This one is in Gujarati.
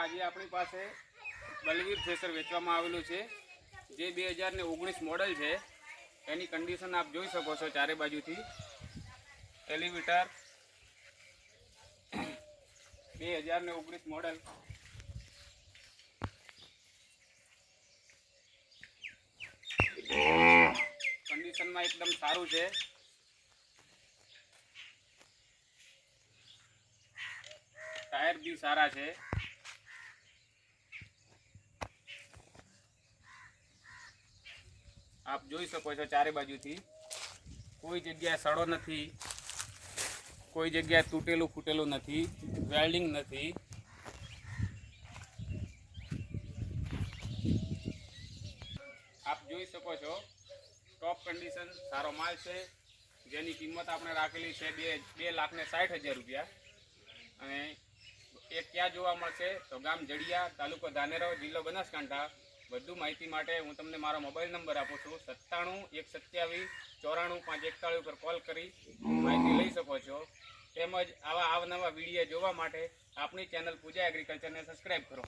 આજે આપણી પાસે બલવીર થ્રેસર વેચવામાં આવેલું છે, જે 2019 મોડલ છે। એની કન્ડિશન આપ જોઈ શકો છો ચારે બાજુથી। Elevator 2019 model. કન્ડિશનમાં એકદમ સારું છે। टायर भी सारा है। आप જોઈ શકો છો ચારે બાજુથી કોઈ જગ્યાએ સડો નથી, કોઈ જગ્યાએ તૂટેલું ફૂટેલું નથી, વેલ્ડિંગ નથી। आप જોઈ શકો છો ટોપ કન્ડિશન સારો માલ છે, જેની કિંમત આપણે રાખેલી છે 2,60,000 રૂપિયા। અને એ ક્યાં જોવા મળશે તો ગામ જડિયા, તાલુકો ધાનેરો, જિલ્લો બનાસકાંઠા। વધુ માહિતી માટે હું તમને મારો મોબાઈલ નંબર આપું છું 97 127 94 541 ઉપર કોલ કરી માહિતી લઈ શકો છો। તેમજ આવા અવનવા વિડીયો જોવા માટે આપણી ચેનલ પૂજા એગ્રીકલ્ચરને સબસ્ક્રાઈબ કરો।